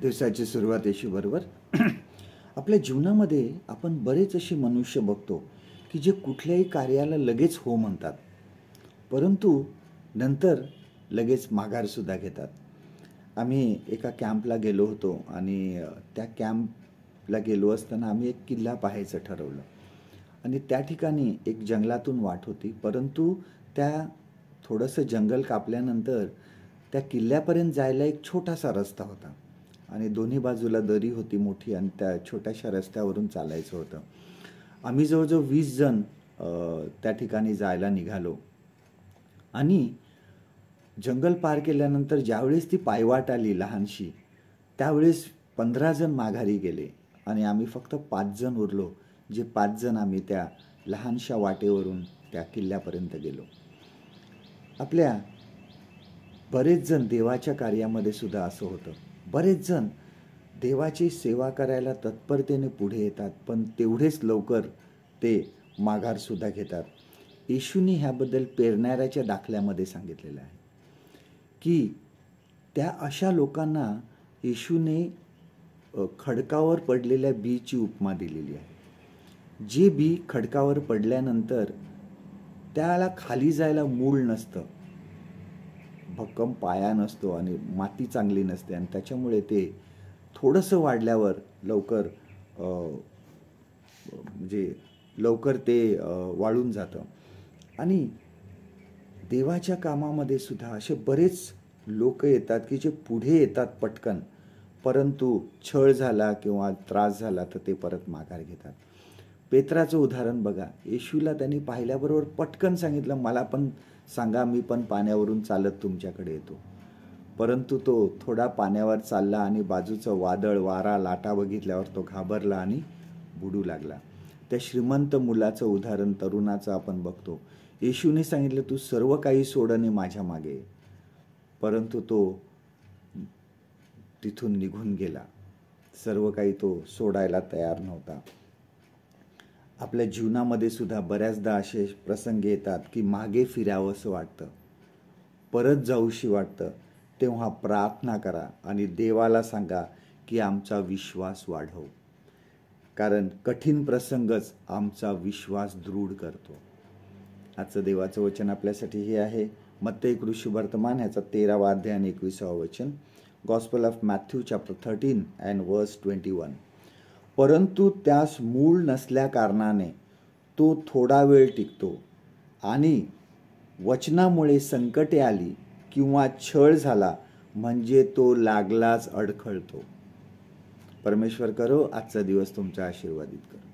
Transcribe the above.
दिवसाची सुरुवात येशूबरोबर. आपल्या जीवनामध्ये आपण बरेच असे मनुष्य बघतो की जे कुठल्याही कार्याला लगेच हो म्हणतात, परंतु नंतर लगेच माघारसुद्धा घेतात. आम्ही एका कॅम्पला गेलो होतो आणि त्या कॅम्पला गेलो असताना आम्ही एक किल्ला पाहायचं ठरवलं आणि त्या ठिकाणी एक जंगलातून वाट होती, परंतु त्या थोडंसं जंगल कापल्यानंतर त्या किल्ल्यापर्यंत जायला एक छोटासा रस्ता होता आणि दोन्ही बाजूला दरी होती मोठी आणि त्या छोट्याशा रस्त्यावरून चालायचं होतं. आम्ही जवळजवळ 20 जण त्या ठिकाणी जायला निघालो आणि जंगल पार केल्यानंतर ज्यावेळेस ती पायवाट आली लहानशी, त्यावेळेस 15 जण माघारी गेले आणि आम्ही फक्त 5 जण उरलो, जे 5 जण आम्ही त्या लहानशा वाटेवरून त्या किल्ल्यापर्यंत गेलो. आपल्या बरेच जण देवाच्या कार्यामध्ये सुद्धा असं होतं. बरेच जण देवाची सेवा करायला तत्परतेने पुढे येतात, पण तेवढेच लवकर ते माघारसुद्धा घेतात. येशूनी ह्याबद्दल पेरणाऱ्याच्या दाखल्यामध्ये सांगितलेलं आहे की त्या अशा लोकांना येशूने खडकावर पडलेल्या बीची उपमा दिलेली आहे. जे बी खडकावर पडल्यानंतर त्याला खाली जायला मूळ नसतं, भक्कम पाया नसतो आणि माती चांगली नसते आणि त्याच्यामुळे ते थोडंसं वाढल्यावर लवकर म्हणजे लवकर ते वाळून जातं. आणि देवाच्या कामामध्ये सुद्धा असे बरेच लोक येतात की जे पुढे येतात पटकन, परंतु छळ झाला किंवा त्रास झाला तर ते परत माघार घेतात. पेत्राचं उदाहरण बघा. येशूला त्यांनी पाहिल्याबरोबर पटकन सांगितलं, मला पण सांगा, मी पण पाण्यावरून चालत तुमच्याकडे येतो. परंतु तो थोडा पाण्यावर चालला आणि बाजूचं वादळ, वारा, लाटा बघितल्यावर तो घाबरला आणि बुडू लागला. त्या श्रीमंत मुलाचं उदाहरण, तरुणाचं आपण बघतो. येशूने सांगितलं, तू सर्व काही सोड आणि माझ्या मागे ये. परंतु तो तिथून निघून गेला. सर्व काही तो सोडायला तयार नव्हता. आपल्या जीवनामध्ये सुद्धा बऱ्याचदा असे प्रसंग येतात की मागे फिरावं असं वाटतं, परत जाऊशी वाटतं. तेव्हा प्रार्थना करा आणि देवाला सांगा की आमचा विश्वास वाढव, कारण कठीण प्रसंगच आमचा विश्वास दृढ करतो. आजचं देवाचं वचन आपल्यासाठी हे आहे, मत्तेय कृषीवर्तमान ह्याचा 13वा अध्याय आणि 21वा वचन. Gospel of Matthew chapter 13 and वर्स 21. परंतु त्यास मूळ नसल्या कारणाने तो थोडा वेळ टिकतो आणि वचनामुळे संकटे आली किंवा छळ झाला म्हणजे तो लागलाच अडखळतो. परमेश्वर करो आजचा दिवस तुमचा आशीर्वादित करो.